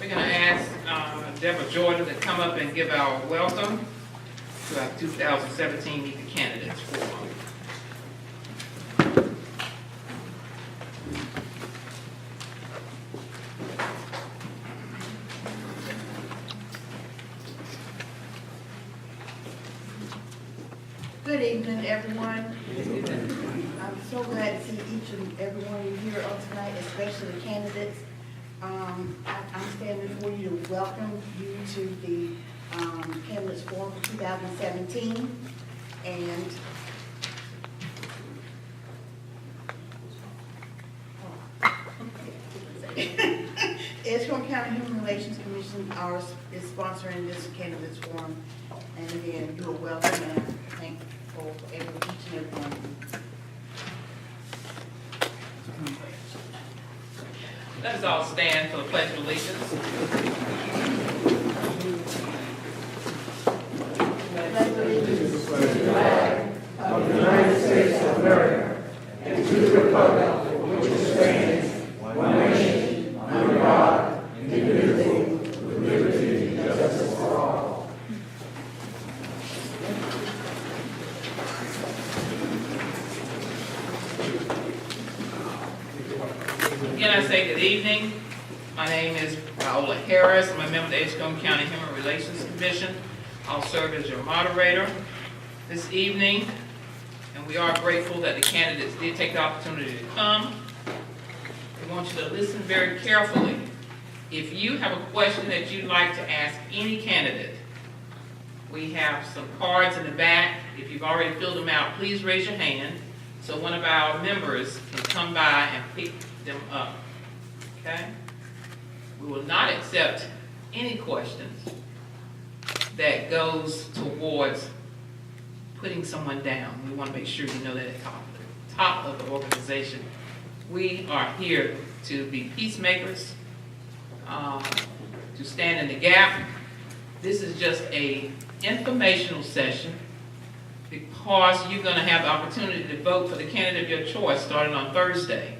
We're going to ask Deborah Jordan to come up and give our welcome to our 2017 Meet the Candidates Forum. Good evening, everyone. I'm so glad to see each and every one of you here on tonight, especially the candidates. I'm standing before you to welcome you to the Candidates Forum for 2017. And Edgecombe County Human Relations Commission is sponsoring this Candidates Forum. And again, you are welcome, and I'm thankful for each and every one of you. Let us all stand for the Pledge of Allegiance. Pledge allegiance To the flag of the United States of America and to the republic for which it stands, one nation, under God, indivisible, with liberty and justice for all. Again, I say good evening. My name is Raola Harris. I'm a member of the Edgecombe County Human Relations Commission. I'll serve as your moderator this evening, and we are grateful that the candidates did take the opportunity to come. We want you to listen very carefully. If you have a question that you'd like to ask any candidate, we have some cards in the back. If you've already filled them out, please raise your hand so one of our members can come by and pick them up. Okay? We will not accept any questions that goes towards putting someone down. We want to make sure you know that at the top of the organization, we are here to be peacemakers, to stand in the gap. This is just a informational session because you're going to have the opportunity to vote for the candidate of your choice starting on Thursday.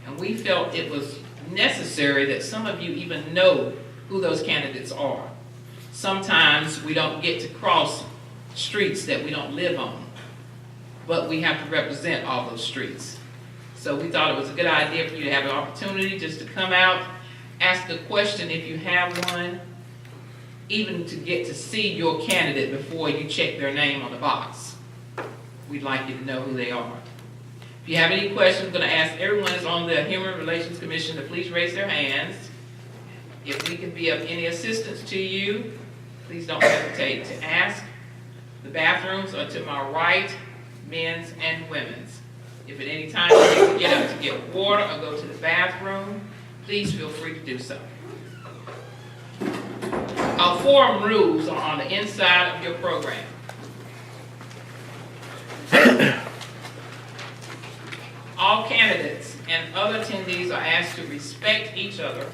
And we felt it was necessary that some of you even know who those candidates are. Sometimes we don't get to cross streets that we don't live on, but we have to represent all those streets. So we thought it was a good idea for you to have an opportunity just to come out, ask a question if you have one, even to get to see your candidate before you check their name on the box. We'd like you to know who they are. If you have any questions, I'm going to ask everyone that's on the Human Relations Commission to please raise their hands. If we can be of any assistance to you, please don't hesitate to ask. The bathrooms are to my right, men's and women's. If at any time you need to get up to get water or go to the bathroom, please feel free to do so. Our forum rules are on the inside of your program. All candidates and other attendees are asked to respect each other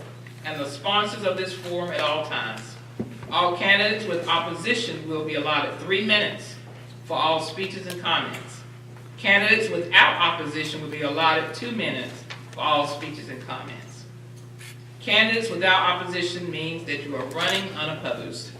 and the sponsors of this forum at all times. All candidates with opposition will be allotted 3 minutes for all speeches and comments. Candidates without opposition will be allotted 2 minutes for all speeches and comments. Candidates without opposition means that you are running unopposed.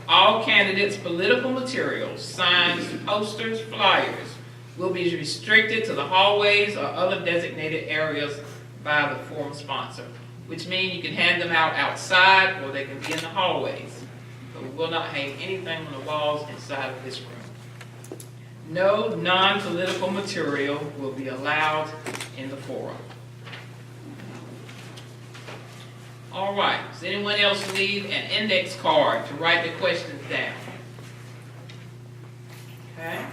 All candidates' political materials, signs, posters, flyers, will be restricted to the hallways or other designated areas by the forum sponsor, which means you can hand them out outside or they can be in the hallways. But we will not hang anything on the walls inside of this room. No non-political material will be allowed in the forum. All right, does anyone else need an index card to write the questions down? Okay.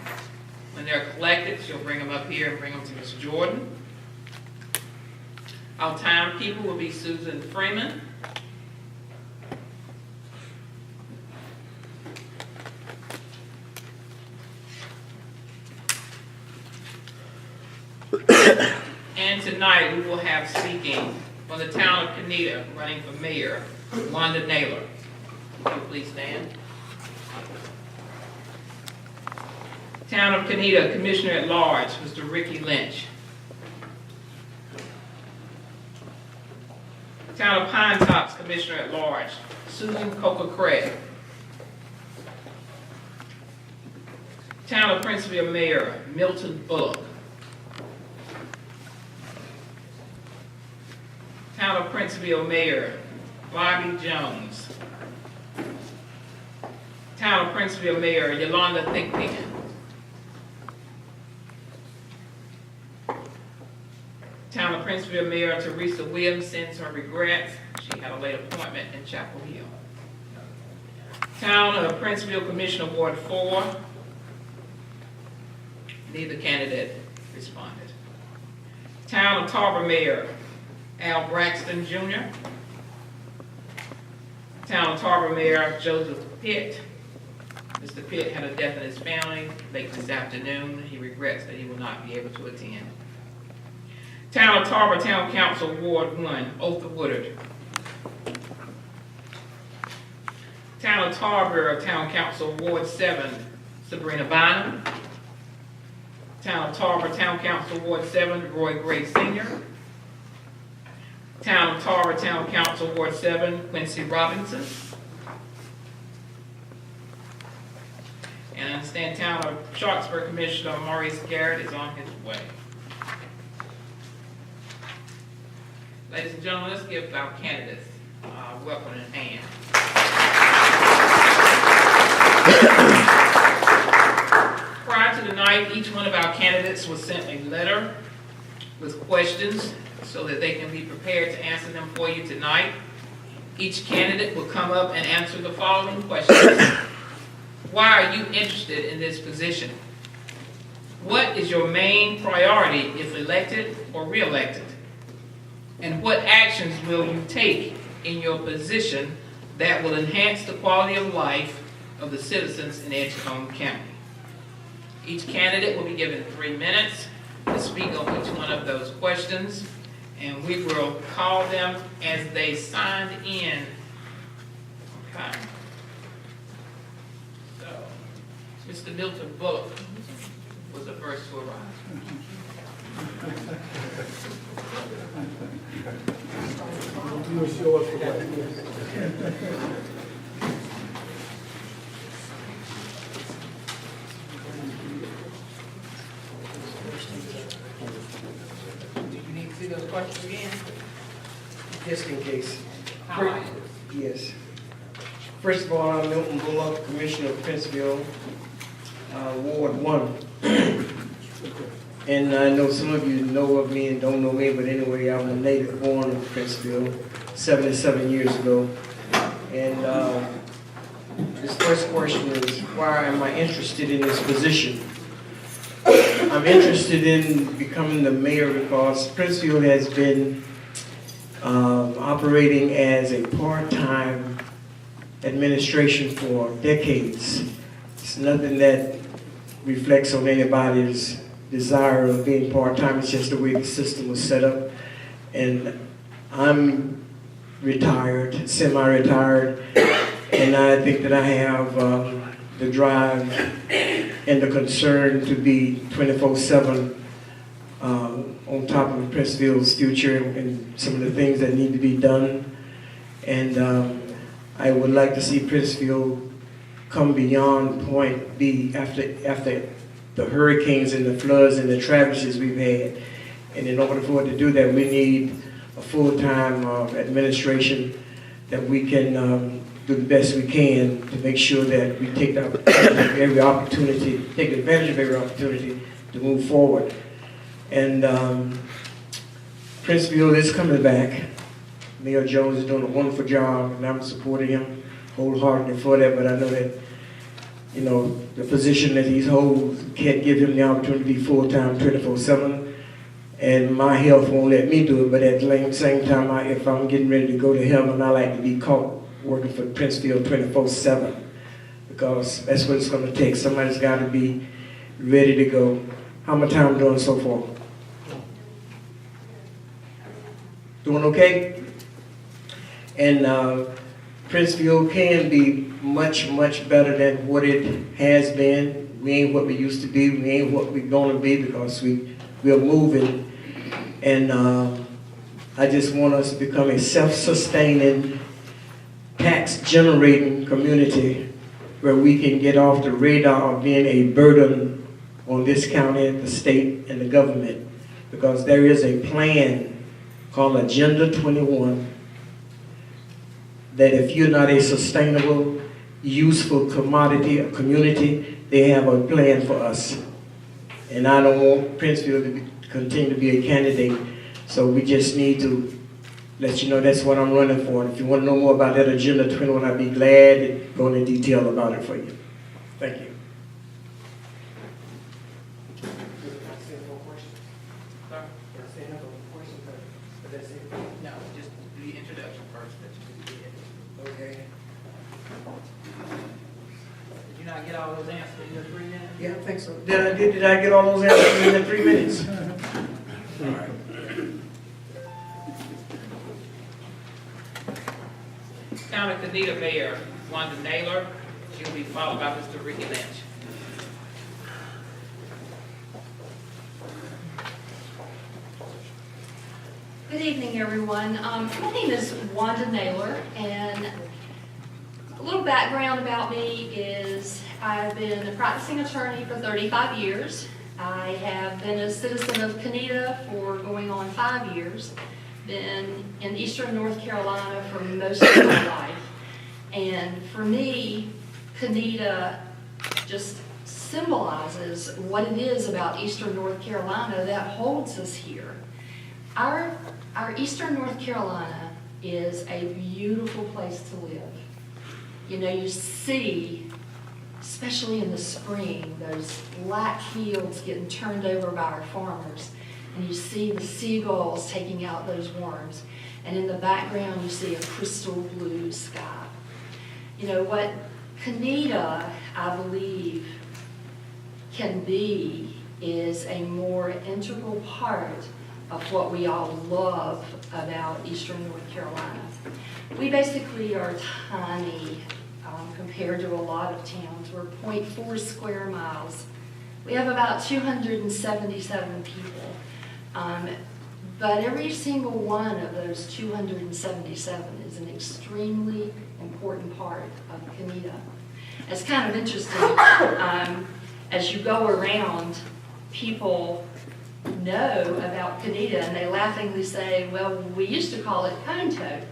When they're collected, she'll bring them up here and bring them to Ms. Jordan. Our timekeeper will be Susan Freeman. And tonight we will have speaking from the town of Canida, running for mayor, Wanda Naylor. Would you please stand? Town of Canida, Commissioner at Large, Mr. Ricky Lynch. Town of Pine Tops Commissioner at Large, Susan Coker Craig. Town of Princeville Mayor, Milton Bullock. Town of Princeville Mayor, Bobby Jones. Town of Princeville Mayor, Yolanda Thigpen. Town of Princeville Mayor, Teresa Williams sends her regrets. She had a late appointment in Chapel Hill. Town of Princeville Commissioner Ward 4. Neither candidate responded. Town of Tarver Mayor, Al Braxton Jr. Town of Tarver Mayor, Joseph Pitt. Mr. Pitt had a death in his family late this afternoon. He regrets that he will not be able to attend. Town of Tarver Town Council Ward 1, Otha Woodard. Town of Tarver Town Council Ward 7, Sabrina Bynum. Town of Tarver Town Council Ward 7, Roy Gray Sr. Town of Tarver Town Council Ward 7, Quincy Robinson. And I understand Town of Sharpsburg Commissioner Maurice Garrett is on his way. Ladies and gentlemen, let's give our candidates a welcome in hand. Prior to the night, each one of our candidates was sent a letter with questions so that they can be prepared to answer them for you tonight. Each candidate will come up and answer the following questions. Why are you interested in this position? What is your main priority if elected or re-elected? And what actions will you take in your position that will enhance the quality of life of the citizens in Edgecombe County? Each candidate will be given 3 minutes to speak on each one of those questions, and we will call them as they signed in. Okay. So, Mr. Milton Bullock was the first to arrive. You'll show us the way. Do you need to see those questions again? Just in case. Highlight. Yes. First of all, I'm Milton Bullock, Commissioner of Princeville, Ward 1. And I know some of you know of me and don't know me, but anyway, I'm a native born of Princeville 77 years ago. And this first question is, why am I interested in this position? I'm interested in becoming the mayor because Princeville has been operating as a part-time administration for decades. It's nothing that reflects on anybody's desire of being part-time. It's just the way the system was set up. And I'm retired, semi-retired, and I think that I have the drive and the concern to be 24/7 on top of Princeville's future and some of the things that need to be done. And I would like to see Princeville come beyond point B after the hurricanes and the floods and the tragedies we've had. And in order for it to do that, we need a full-time administration that we can do the best we can to make sure that we take advantage of every opportunity to move forward. And Princeville is coming back. Mayor Jones is doing a wonderful job, and I'm supporting him wholeheartedly for that. But I know that, you know, the position that he holds can't give him the opportunity to be full-time 24/7, and my health won't let me do it. But at the same time, if I'm getting ready to go to heaven, I like to be caught working for Princeville 24/7, because that's what it's going to take. Somebody's got to be ready to go. How my time doing so far? Doing okay? And Princeville can be much, much better than what it has been. We ain't what we used to be. We ain't what we're going to be, because we're moving. And I just want us to become a self-sustaining, tax-generating community where we can get off the radar of being a burden on this county, the state, and the government. Because there is a plan called Agenda 21 that if you're not a sustainable, useful commodity or community, they have a plan for us. And I don't want Princeville to continue to be a candidate, so we just need to let you know that's what I'm running for. And if you want to know more about that Agenda 21, I'd be glad to go into detail about it for you. Thank you. No, just do the introduction first. Okay. Did you not get all those answers in your 3 minutes? Yeah, I think so. Did I get all those answers in 3 minutes? All right. Town of Canita Mayor, Wanda Naylor. She'll be followed by Mr. Ricky Lynch. Good evening, everyone. My name is Wanda Naylor, and a little background about me is I've been a practicing attorney for 35 years. I have been a citizen of Canita for going on 5 years. Been in Eastern North Carolina for most of my life. And for me, Canita just symbolizes what it is about Eastern North Carolina that holds us here. Our Eastern North Carolina is a beautiful place to live. You know, you see, especially in the spring, those black fields getting turned over by our farmers, and you see the seagulls taking out those worms, and in the background you see a crystal blue sky. You know, what Canita, I believe, can be is a more integral part of what we all love about Eastern North Carolina. We basically are tiny compared to a lot of towns. We're 0.4 square miles. We have about 277 people. But every single one of those 277 is an extremely important part of Canita. It's kind of interesting. As you go around, people know about Canita and they laughingly say, well, we used to call it cone toad.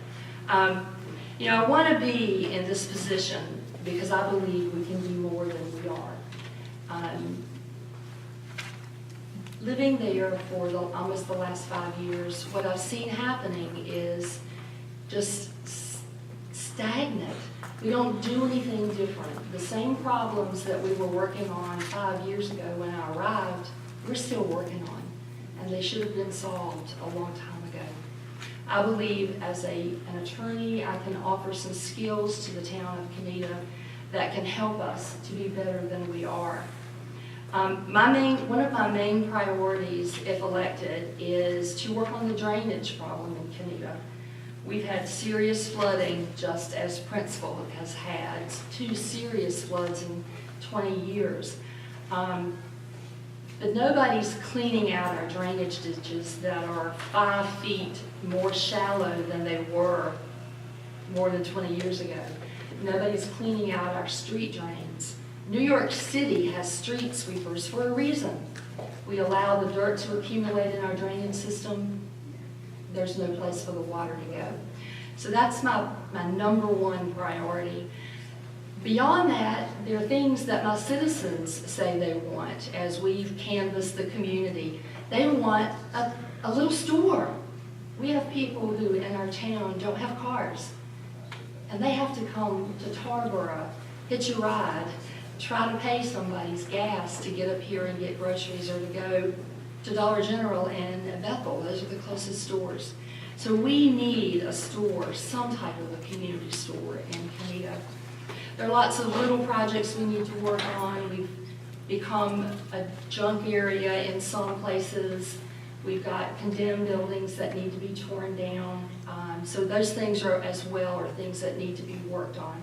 You know, I want to be in this position because I believe we can do more than we are. Living there for almost the last 5 years, what I've seen happening is just stagnant. We don't do anything different. The same problems that we were working on 5 years ago when I arrived, we're still working on, and they should have been solved a long time ago. I believe as an attorney, I can offer some skills to the town of Canita that can help us to be better than we are. One of my main priorities, if elected, is to work on the drainage problem in Canita. We've had serious flooding, just as Princeville has had 2 serious floods in 20 years. But nobody's cleaning out our drainage ditches that are 5 feet more shallow than they were more than 20 years ago. Nobody's cleaning out our street drains. New York City has street sweepers for a reason. We allow the dirt to accumulate in our drainage system. There's no place for the water to go. So that's my number one priority. Beyond that, there are things that my citizens say they want as we've canvassed the community. They want a little store. We have people who in our town don't have cars, and they have to come to Tarboro, hitch a ride, try to pay somebody's gas to get up here and get groceries or to go to Dollar General and Bethel. Those are the closest stores. So we need a store, some type of a community store in Canita. There are lots of little projects we need to work on. We've become a junk area in some places. We've got condemned buildings that need to be torn down. So those things are as well are things that need to be worked on.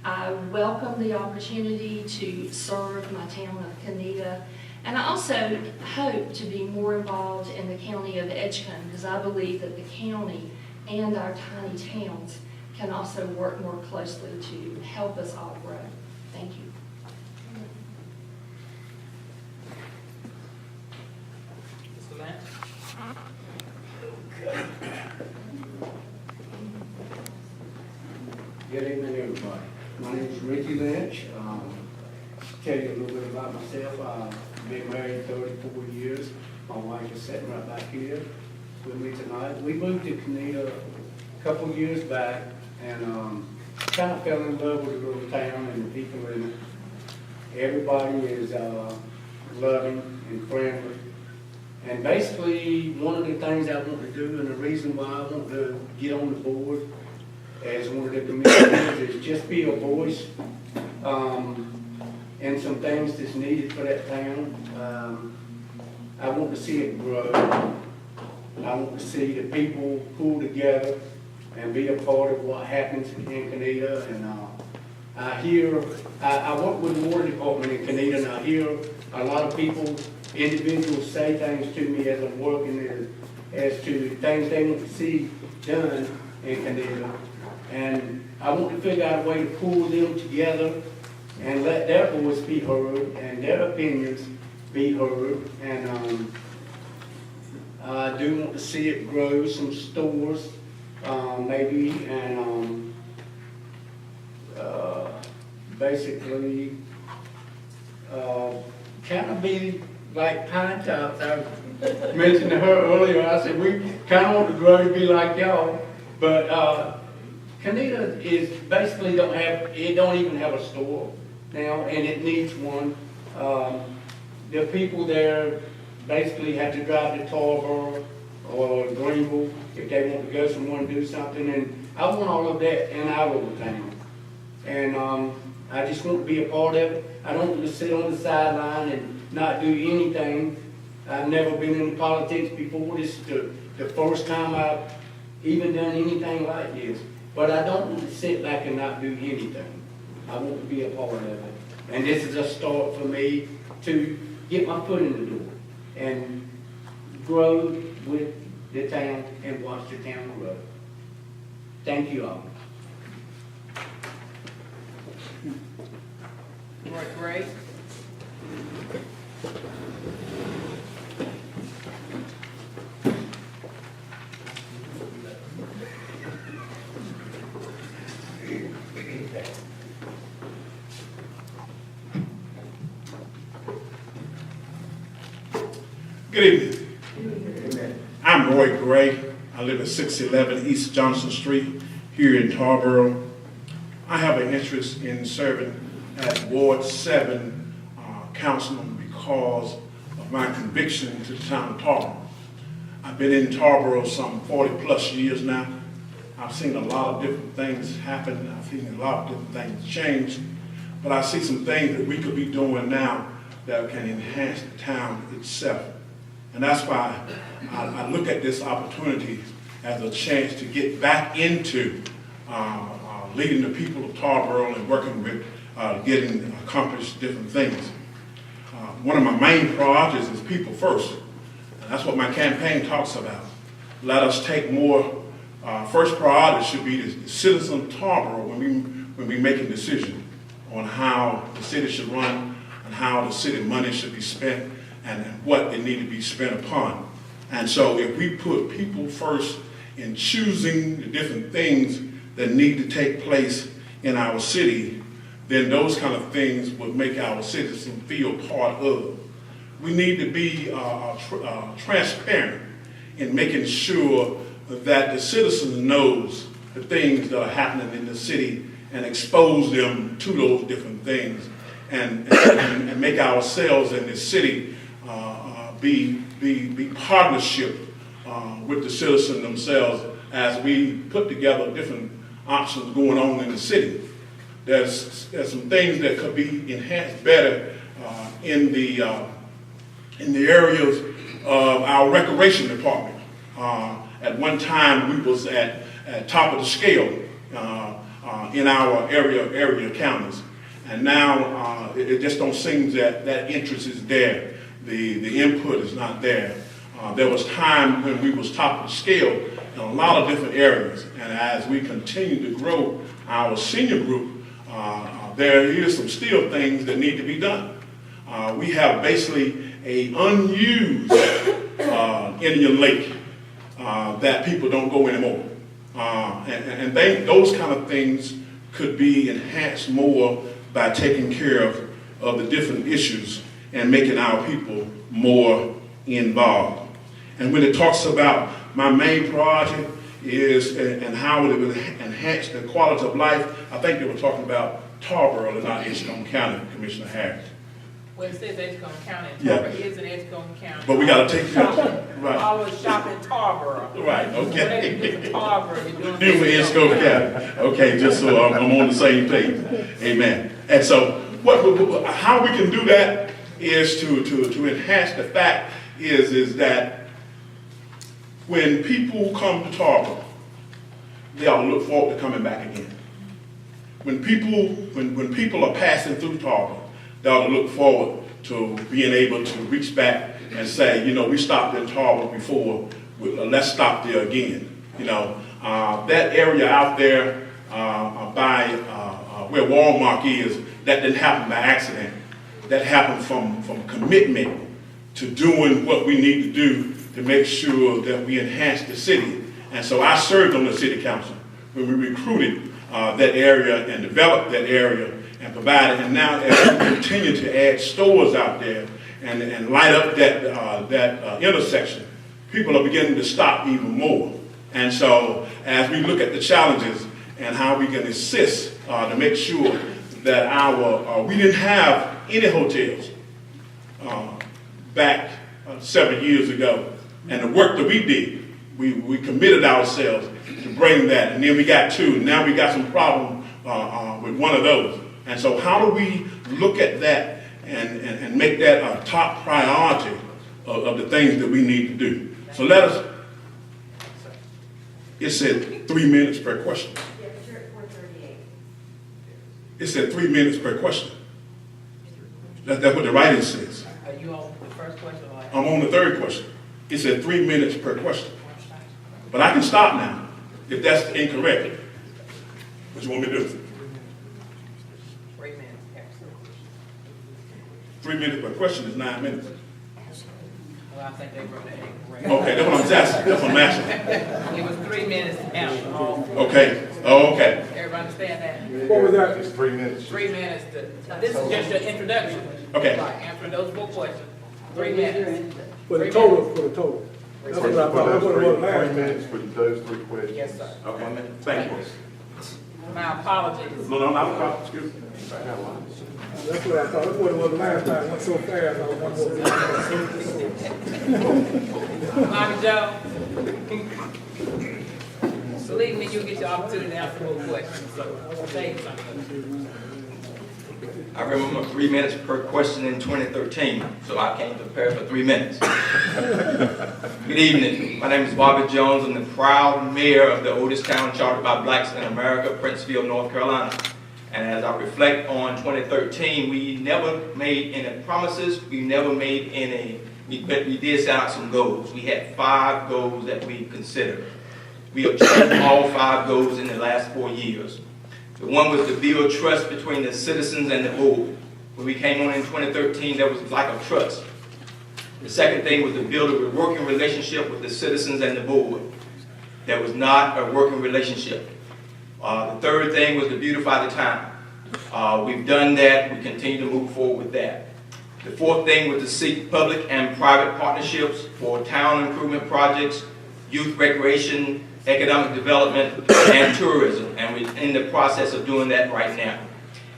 I welcome the opportunity to serve my town of Canita And I also hope to be more involved in the county of Edgecombe, because I believe that the county and our tiny towns can also work more closely to help us all grow. Thank you. Mr. Lance? Good evening, everybody. My name is Ricky Lynch. Tell you a little bit about myself. I've been married 34 years. My wife is sitting right back here with me tonight. We moved to Canada a couple years back and kind of fell in love with the little town and the people in it. Everybody is loving and friendly. And basically, one of the things I want to do and the reason why I want to get on the board as one of the commissioners is just be a voice and some things that's needed for that town. I want to see it grow. I want to see the people pull together and be a part of what happens in Canada. And I work with the water department in Canada, and I hear a lot of people, individuals say things to me as I'm working there as to things they want to see done in Canada. And I want to figure out a way to pull them together and let their voice be heard and their opinions be heard. And I do want to see it grow, some stores maybe, and basically kind of be like Pine Tops. I mentioned to her earlier, I said we kind of want to grow to be like y'all, but Canada is basically don't even have a store now, and it needs one. The people there basically have to drive to Tarboro or Greenville if they want to go somewhere and do something, and I want all of that in our little town. And I just want to be a part of it. I don't want to sit on the sideline and not do anything. I've never been in politics before. This is the first time I've even done anything like this. But I don't want to sit back and not do anything. I want to be a part of it. And this is a start for me to get my foot in the door and grow with the town and watch the town grow. Thank you all. All right, great. Good evening. I'm Roy Gray. I live at 611 East Johnson Street here in Tarboro. I have an interest in serving as Ward 7 councilman because of my conviction to the town of Tarboro. I've been in Tarboro some 40 plus years now. I've seen a lot of different things happen. I've seen a lot of different things change. But I see some things that we could be doing now that can enhance the town itself. And that's why I look at this opportunity as a chance to get back into leading the people of Tarboro and working with getting accomplished different things. One of my main priorities is people first. And that's what my campaign talks about. Let us take more, first priority should be the citizen of Tarboro when we make a decision on how the city should run and how the city money should be spent and what they need to be spent upon. And so if we put people first in choosing the different things that need to take place in our city, then those kind of things would make our citizens feel part of. We need to be transparent in making sure that the citizen knows the things that are happening in the city and expose them to those different things and make ourselves in this city be partnership with the citizens themselves as we put together different options going on in the city. There's some things that could be enhanced better in the areas of our recreation department. At one time, we was at top of the scale in our area counties, and now it just don't seem that interest is there. the input is not there. There was time when we was top of the scale in a lot of different areas, and as we continue to grow our senior group, there is some still things that need to be done. We have basically a unused Indian Lake that people don't go anymore. And those kind of things could be enhanced more by taking care of the different issues and making our people more involved. And when it talks about my main project is and how it would enhance the quality of life, I think they were talking about Tarboro and not Edgecombe County, Commissioner Harris. Well, it says Edgecombe County, and Yeah. Tarboro is in Edgecombe County. But we gotta take care of right. Always shop in Tarboro. Right, Whatever you do okay. for Tarboro, you're doing New for Edgecombe County. Okay, just so I'm on the same page. Amen. And so how we can do that is to enhance the fact is that when people come to Tarboro, they ought to look forward to coming back again. When people are passing through Tarboro, they ought to look forward to being able to reach back and say, you know, we stopped in Tarboro before, let's stop there again. You know, that area out there by where Walmart is, that didn't happen by accident. That happened from commitment to doing what we need to do to make sure that we enhance the city. And so I served on the city council when we recruited that area and developed that area and provided. And now as we continue to add stores out there and light up that intersection, people are beginning to stop even more. And so as we look at the challenges and how we can assist to make sure that we didn't have any hotels back 7 years ago. And the work that we did, we committed ourselves to bring that. And then we got two. And now we got some problem with one of those. And so how do we look at that and make that a top priority of the things that we need to do? So it said 3 minutes per question. Yeah, but you're at 4:38. It said 3 minutes per question. That's what the writing says. Are you on the first question or? I'm on the third question. It said 3 minutes per question. But I can stop now if that's incorrect. What you want me to do? 3 minutes. 3 minutes per question is 9 minutes. Well, I think they wrote that incorrect. Okay, that's what I'm asking. That's what I'm asking. It was 3 minutes out. Okay. Oh, okay. Everybody understand that? What was that? It's 3 minutes. 3 minutes. This is just your introduction. Okay. Right, answer those 4 questions. 3 minutes. For the total. That's what I thought, that's what it was last 3 time. minutes for those 3 questions. Yes, sir. Okay. Thank you. My apologies. No, not a problem. Excuse me. That's what I thought, that's what it was last time, it went so fast, I was wondering. Mommy Joe. Believe me, you'll get your opportunity to answer more questions, so say something. I remember 3 minutes per question in 2013, so I came prepared for 3 minutes. Good evening. My name is Bobby Jones. I'm the proud mayor of the oldest town chartered by blacks in America, Princeville, North Carolina. And as I reflect on 2013, we never made any promises. We never made any, but we did set out some goals. We had 5 goals that we considered. We achieved all 5 goals in the last 4 years. The one was to build trust between the citizens and the board. When we came on in 2013, there was lack of trust. The second thing was to build a working relationship with the citizens and the board. There was not a working relationship. The third thing was to beautify the town. We've done that. We continue to move forward with that. The fourth thing was to seek public and private partnerships for town improvement projects, youth recreation, economic development, and tourism. And we're in the process of doing that right now.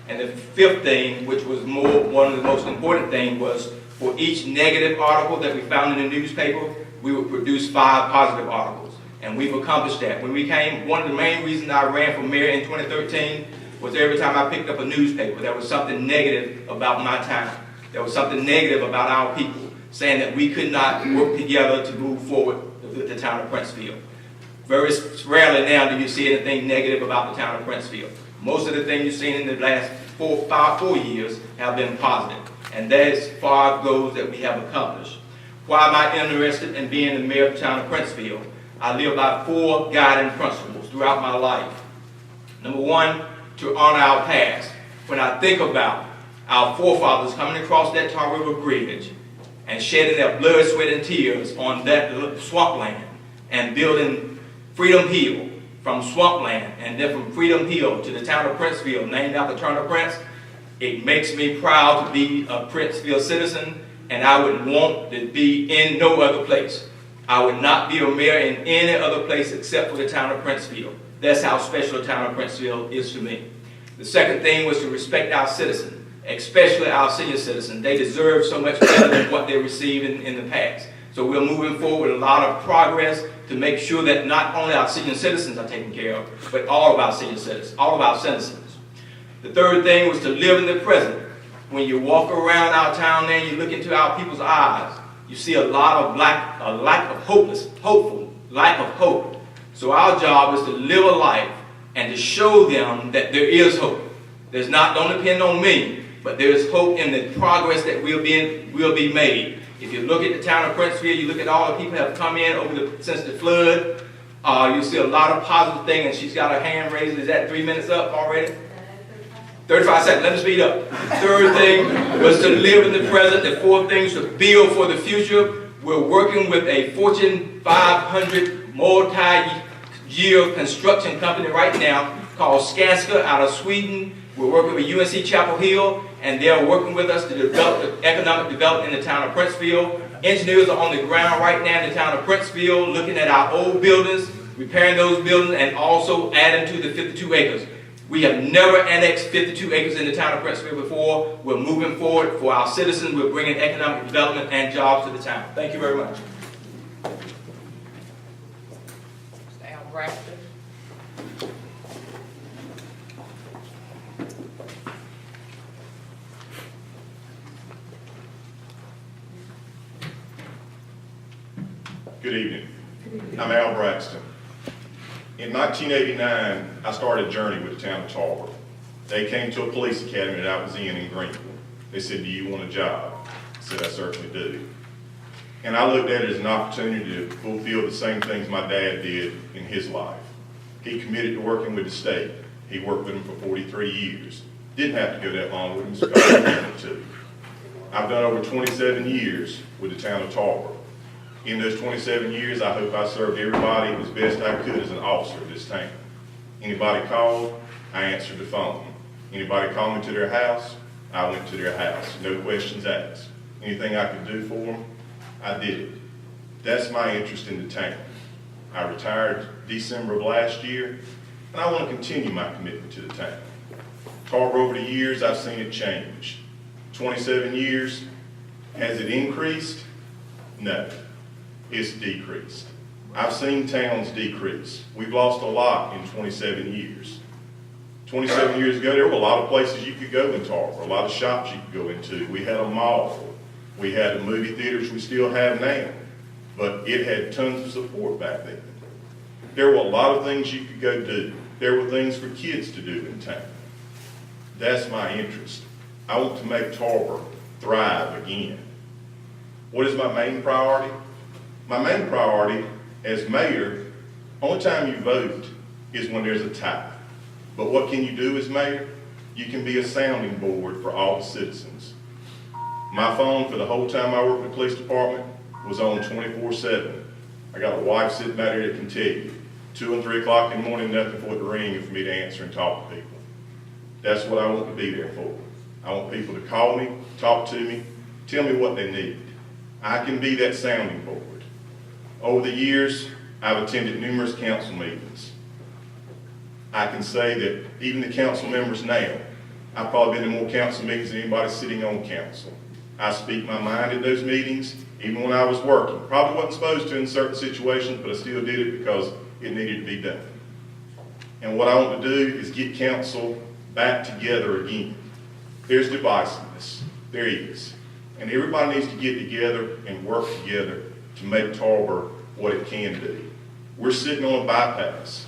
And the fifth thing, which was one of the most important things, was for each negative article that we found in the newspaper, we would produce 5 positive articles. And we've accomplished that. When we came, one of the main reasons I ran for mayor in 2013 was every time I picked up a newspaper, there was something negative about my town. There was something negative about our people, saying that we could not work together to move forward with the town of Princeville. Very rarely now do you see anything negative about the town of Princeville. Most of the things you've seen in the last 4 years have been positive. And that is 5 goals that we have accomplished. Why am I interested in being the mayor of the town of Princeville? I live by 4 guiding principles throughout my life. Number 1, to honor our past. When I think about our forefathers coming across that Tar River Bridge and shedding their blood, sweat, and tears on that swampland and building Freedom Hill from swampland, and then from Freedom Hill to the town of Princeville, named after Turner Prince, it makes me proud to be a Princeville citizen, and I would want to be in no other place. I would not be a mayor in any other place except for the town of Princeville. That's how special the town of Princeville is to me. The second thing was to respect our citizens, especially our senior citizens. They deserve so much better than what they received in the past. So we're moving forward with a lot of progress to make sure that not only our senior citizens are taken care of, but all of our senior citizens, all of our citizens. The third thing was to live in the present. When you walk around our town there and you look into our people's eyes, you see a lot of lack of hope. So our job is to live a life and to show them that there is hope. Don't depend on me, but there is hope in the progress that will be made. If you look at the town of Princeville, you look at all the people that have come in since the flood, you'll see a lot of positive things, and she's got her hand raised. Is that 3 minutes up already? 35 seconds. Let me speed up. Third thing was to live in the present. The fourth thing is to build for the future. We're working with a Fortune 500 multi-year construction company right now called Skanska out of Sweden. We're working with UNC Chapel Hill, and they're working with us to develop economic development in the town of Princeville. Engineers are on the ground right now in the town of Princeville looking at our old buildings, repairing those buildings, and also adding to the 52 acres. We have never annexed 52 acres in the town of Princeville before. We're moving forward for our citizens. We're bringing economic development and jobs to the town. Thank you very much. Mr. Al Braxton. Good evening. I'm Al Braxton. In 1989, I started a journey with the town of Tarboro. They came to a police academy that I was in Greenville. They said, "Do you want a job?" I said, "I certainly do." And I looked at it as an opportunity to fulfill the same things my dad did in his life. He committed to working with the state. He worked with them for 43 years. Didn't have to go that long with him, so I wanted to. I've done over 27 years with the town of Tarboro. In those 27 years, I hope I served everybody as best I could as an officer of this town. Anybody called, I answered the phone. Anybody called me to their house, I went to their house. No questions asked. Anything I could do for them, I did it. That's my interest in the town. I retired December of last year, and I want to continue my commitment to the town. Tarboro, over the years, I've seen it change. 27 years, has it increased? No. It's decreased. I've seen towns decrease. We've lost a lot in 27 years. 27 years ago, there were a lot of places you could go in Tarboro, a lot of shops you could go into. We had a mall. We had the movie theaters we still have now, but it had tons of support back then. There were a lot of things you could go do. There were things for kids to do in town. That's my interest. I want to make Tarboro thrive again. What is my main priority? My main priority as mayor, only time you vote is when there's a tie. But what can you do as mayor? You can be a sounding board for all the citizens. My phone for the whole time I worked in the police department was on 24/7. I got a wife sitting back there that can tell you, 2 and 3 o'clock in the morning, nothing for it to ring and for me to answer and talk to people. That's what I want to be there for. I want people to call me, talk to me, tell me what they need. I can be that sounding board. Over the years, I've attended numerous council meetings. I can say that even the council members now, I've probably been in more council meetings than anybody sitting on council. I speak my mind at those meetings, even when I was working. Probably wasn't supposed to in certain situations, but I still did it because it needed to be done. And what I want to do is get council back together again. There's divisiveness, there is. And everybody needs to get together and work together to make Tarboro what it can do. We're sitting on a bypass,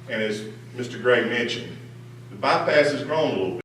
and as Mr. Gray mentioned, the bypass has grown a little bit.